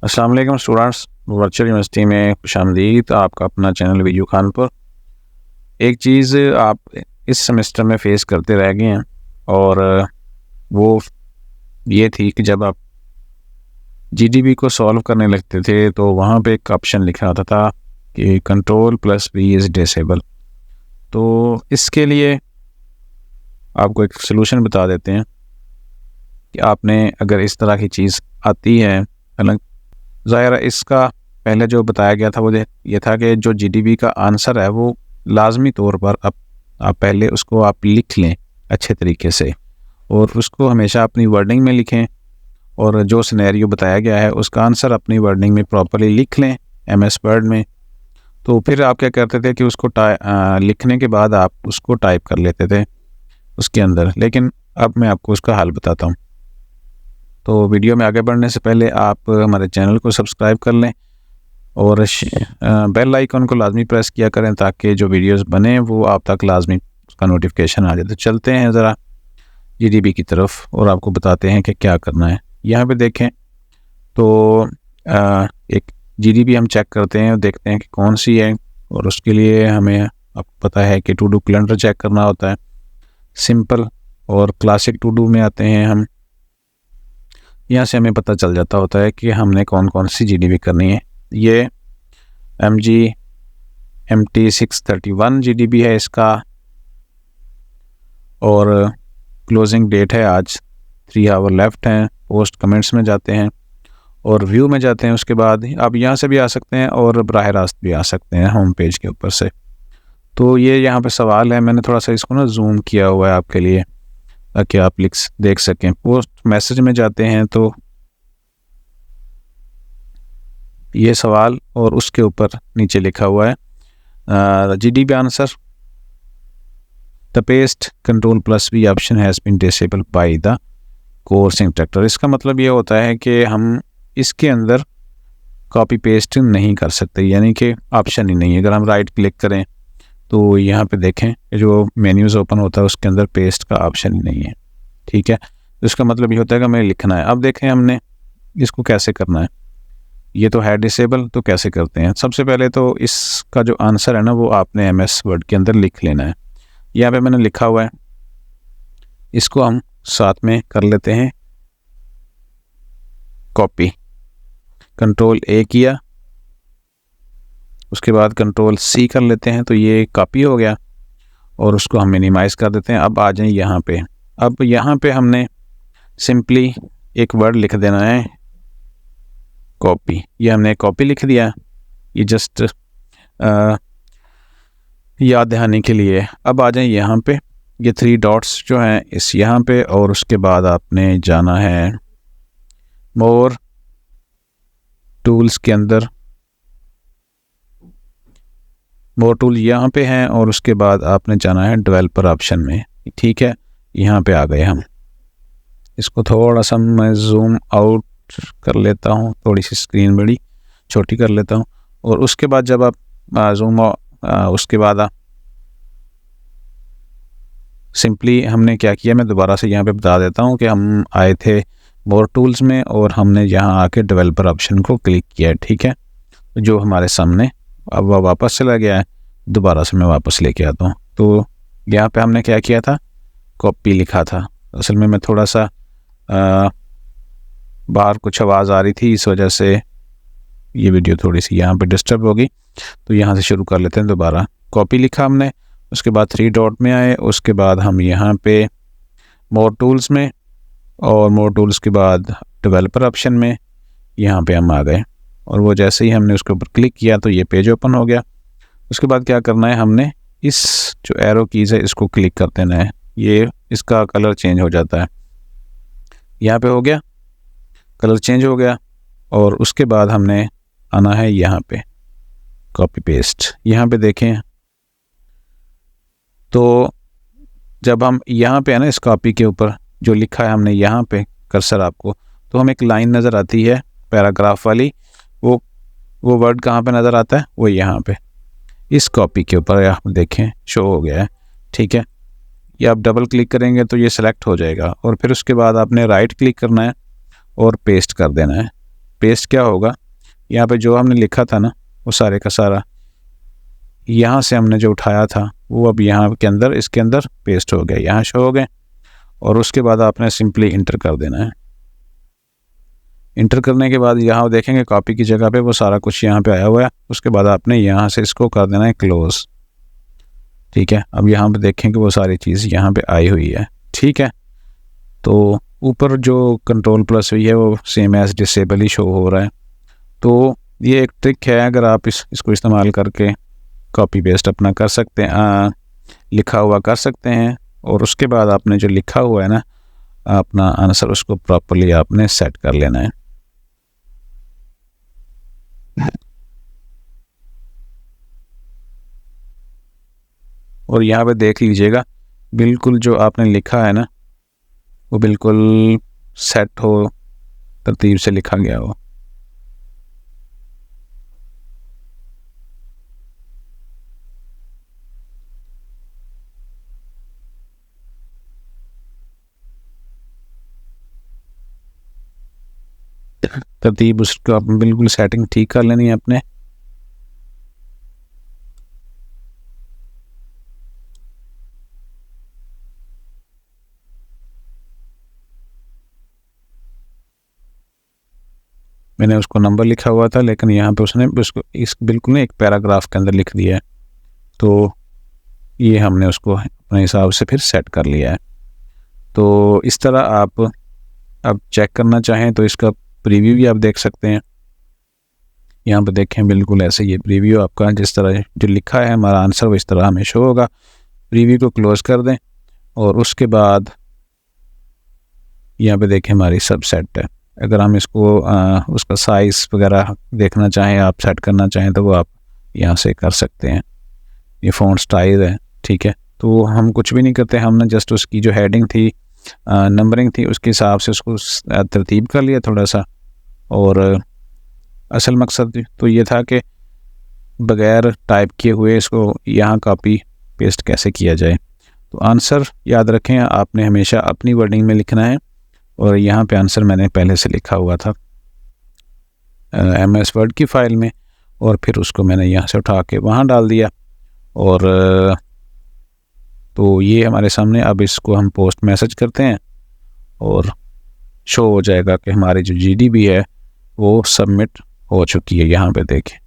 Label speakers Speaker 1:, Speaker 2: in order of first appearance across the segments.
Speaker 1: अस्सलाम वालेकुम students, virtual university में खुशामदीद। आपका अपना चैनल वीयू खान पर। एक चीज़ आप इस सेमेस्टर में फ़ेस करते रह गए हैं और वो ये थी कि जब आप जीडीबी को सॉल्व करने लगते थे तो वहाँ पे एक ऑप्शन लिखा आता था कि control plus V is disable. तो इसके लिए आपको एक सलूशन बता देते हैं कि आपने अगर इस तरह की चीज़ आती है, हालांकि ज़ाहिर है इसका पहले जो बताया गया था वो ये था कि जो जीडीबी का आंसर है वो लाजमी तौर पर आप पहले उसको आप लिख लें अच्छे तरीके से और उसको हमेशा अपनी वर्डिंग में लिखें और जो सिनेरियो बताया गया है उसका आंसर अपनी वर्डिंग में प्रॉपर्ली लिख लें एमएस वर्ड में। तो फिर आप क्या करते थे कि उसको लिखने के बाद आप उसको टाइप कर लेते थे उसके अंदर। लेकिन अब मैं आपको उसका हल बताता हूँ। तो वीडियो में आगे बढ़ने से पहले आप हमारे चैनल को सब्सक्राइब कर लें और बेल आइकन को लाजमी प्रेस किया करें ताकि जो वीडियोस बने वो आप तक लाजमी उसका नोटिफिकेशन आ जाए। तो चलते हैं ज़रा जीडीबी की तरफ और आपको बताते हैं कि क्या करना है। यहाँ पे देखें तो एक जीडीबी हम चेक करते हैं और देखते हैं कि कौन सी है, और उसके लिए हमें आपको पता है कि टू डू कैलेंडर चेक करना होता है। सिंपल और क्लासिक टू डू में आते हैं हम। यहाँ से हमें पता चल जाता होता है कि हमने कौन कौन सी जीडीबी करनी है। ये MT631 जीडीबी है इसका, और क्लोजिंग डेट है आज, 3 आवर लेफ्ट हैं। पोस्ट कमेंट्स में जाते हैं और व्यू में जाते हैं। उसके बाद आप यहाँ से भी आ सकते हैं और बराह रास्त भी आ सकते हैं होम पेज के ऊपर से। तो ये यहाँ पे सवाल है, मैंने थोड़ा सा इसको ना जूम किया हुआ है आपके लिए ताकि आप देख सकें। पोस्ट मैसेज में जाते हैं तो ये सवाल और उसके ऊपर नीचे लिखा हुआ है GDB answer the paste control plus V option has been disable by the course instructor. इसका मतलब ये होता है कि हम इसके अंदर कॉपी पेस्ट नहीं कर सकते, यानी कि ऑप्शन ही नहीं है। अगर हम राइट क्लिक करें तो यहाँ पे देखें जो मेन्यूज़ ओपन होता है उसके अंदर पेस्ट का ऑप्शन ही नहीं है। ठीक है, तो इसका मतलब ये होता है कि हमें लिखना है। अब देखें हमने इसको कैसे करना है। ये तो है डिसेबल, तो कैसे करते हैं। सबसे पहले तो इसका जो आंसर है ना वो आपने एमएस वर्ड के अंदर लिख लेना है। यहाँ पे मैंने लिखा हुआ है, इसको हम साथ में कर लेते हैं कॉपी। कंट्रोल ए किया, उसके बाद कंट्रोल सी कर लेते हैं, तो ये कॉपी हो गया और उसको हम मिनिमाइज़ कर देते हैं। अब आ जाएं यहाँ पे। अब यहाँ पे हमने सिंपली एक वर्ड लिख देना है कॉपी। ये हमने कॉपी लिख दिया, ये जस्ट याद दहानी के लिए। अब आ जाएं यहाँ पे, ये 3 डॉट्स जो हैं इस यहाँ पे, और उसके बाद आपने जाना है मोर टूल्स के अंदर। मोर टूल यहाँ पे हैं और उसके बाद आपने जाना है डेवलपर ऑप्शन में। ठीक है, यहाँ पे आ गए हम। इसको थोड़ा सा मैं जूम आउट कर लेता हूँ, थोड़ी सी स्क्रीन बड़ी छोटी कर लेता हूँ। और उसके बाद जब आप उसके बाद सिंपली हमने क्या किया, मैं दोबारा से यहाँ पे बता देता हूँ कि हम आए थे मोर टूल्स में और हमने यहाँ आके डेवलपर ऑप्शन को क्लिक किया। ठीक है, जो हमारे सामने अब वह वापस चला गया है। दोबारा से मैं वापस लेके आता हूँ। तो यहाँ पे हमने क्या किया था, कॉपी लिखा था। असल में मैं थोड़ा सा बाहर कुछ आवाज़ आ रही थी, इस वजह से ये वीडियो थोड़ी सी यहाँ पे डिस्टर्ब होगी। तो यहाँ से शुरू कर लेते हैं दोबारा। कॉपी लिखा हमने, उसके बाद 3 डॉट में आए, उसके बाद हम यहाँ पे मोर टूल्स में, और मोर टूल्स के बाद डेवलपर ऑप्शन में यहाँ पे हम आ गए। और वो जैसे ही हमने उसके ऊपर क्लिक किया तो ये पेज ओपन हो गया। उसके बाद क्या करना है, हमने इस जो एरो कीज़ है इसको क्लिक कर देना है। ये इसका कलर चेंज हो जाता है। यहाँ पे हो गया, कलर चेंज हो गया। और उसके बाद हमने आना है यहाँ पे कॉपी पेस्ट। यहाँ पे देखें तो जब हम यहाँ पे है ना इस कॉपी के ऊपर जो लिखा है हमने यहाँ पे कर्सर आपको, तो हमें एक लाइन नज़र आती है पैराग्राफ वाली। वो वर्ड कहाँ पे नज़र आता है, वो यहाँ पे इस कॉपी के ऊपर आप देखें शो हो गया है। ठीक है, ये आप डबल क्लिक करेंगे तो ये सिलेक्ट हो जाएगा और फिर उसके बाद आपने राइट क्लिक करना है और पेस्ट कर देना है। पेस्ट क्या होगा, यहाँ पे जो हमने लिखा था ना वो सारे का सारा यहाँ से हमने जो उठाया था वो अब यहाँ के अंदर इसके अंदर पेस्ट हो गया, यहाँ शो हो गए। और उसके बाद आपने सिंपली इंटर कर देना है। इंटर करने के बाद यहाँ देखेंगे कॉपी की जगह पे वो सारा कुछ यहाँ पे आया हुआ है। उसके बाद आपने यहाँ से इसको कर देना है क्लोज़। ठीक है, अब यहाँ पे देखेंगे वो सारी चीज़ यहाँ पे आई हुई है। ठीक है, तो ऊपर जो कंट्रोल+ हुई है वो सेम एज डिसेबल ही शो हो रहा है। तो ये एक ट्रिक है, अगर आप इसको इस्तेमाल करके कॉपी पेस्ट अपना कर सकते हैं, लिखा हुआ कर सकते हैं। और उसके बाद आपने जो लिखा हुआ है ना अपना आंसर, उसको प्रॉपर्ली आपने सेट कर लेना है। और यहाँ पे देख लीजिएगा बिल्कुल जो आपने लिखा है ना वो बिल्कुल सेट हो, तरतीब से लिखा गया हो। तरतीब उसको आप बिल्कुल सेटिंग ठीक कर लेनी है अपने। मैंने उसको नंबर लिखा हुआ था, लेकिन यहाँ पे उसने उसको इस बिल्कुल ना एक पैराग्राफ के अंदर लिख दिया है। तो ये हमने उसको अपने हिसाब से फिर सेट कर लिया है। तो इस तरह आप अब चेक करना चाहें तो इसका प्रीव्यू भी आप देख सकते हैं। यहाँ पे देखें बिल्कुल ऐसे ये प्रीव्यू आपका जिस तरह जो लिखा है हमारा आंसर वो इस तरह हमें शो होगा। प्रीव्यू को क्लोज़ कर दें और उसके बाद यहाँ पे देखें हमारी सब सेट है। अगर हम इसको उसका साइज़ वगैरह देखना चाहें, आप सेट करना चाहें तो वो आप यहाँ से कर सकते हैं। ये फ़ॉन्ट स्टाइल है। ठीक है, तो हम कुछ भी नहीं करते, हमने जस्ट उसकी जो हेडिंग थी, नंबरिंग थी, उसके हिसाब से उसको तरतीब कर लिया थोड़ा सा। और असल मकसद तो ये था कि बग़ैर टाइप किए हुए इसको यहाँ कॉपी पेस्ट कैसे किया जाए। तो आंसर याद रखें आपने हमेशा अपनी वर्डिंग में लिखना है। और यहाँ पे आंसर मैंने पहले से लिखा हुआ था MS वर्ड की फ़ाइल में, और फिर उसको मैंने यहाँ से उठा के वहाँ डाल दिया। और तो ये हमारे सामने, अब इसको हम पोस्ट मैसेज करते हैं और शो हो जाएगा कि हमारी जो GDB है वो सबमिट हो चुकी है। यहाँ पे देखें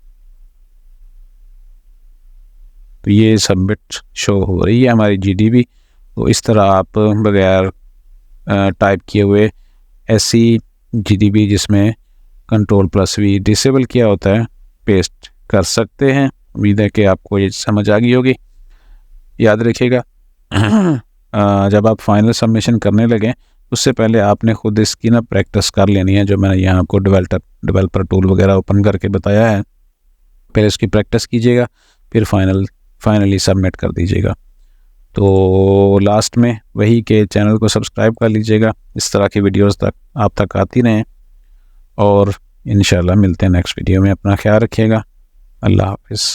Speaker 1: तो ये सबमिट शो हो रही है हमारी GDB। तो इस तरह आप बगैर टाइप किए हुए ऐसी GDB जिसमें कंट्रोल+V डिसेबल किया होता है पेस्ट कर सकते हैं। उम्मीद है कि आपको ये समझ आ गई होगी। याद रखिएगा जब आप फाइनल सबमिशन करने लगें उससे पहले आपने ख़ुद इसकी ना प्रैक्टिस कर लेनी है। जो मैंने यहाँ आपको डेवलपर टूल वगैरह ओपन करके बताया है, पहले उसकी प्रैक्टिस कीजिएगा, फिर फाइनली सबमिट कर दीजिएगा। तो लास्ट में वही के चैनल को सब्सक्राइब कर लीजिएगा, इस तरह की वीडियोस आप तक आती रहें। और इंशाल्लाह मिलते हैं नेक्स्ट वीडियो में। अपना ख्याल रखिएगा। अल्लाह हाफ़िज़।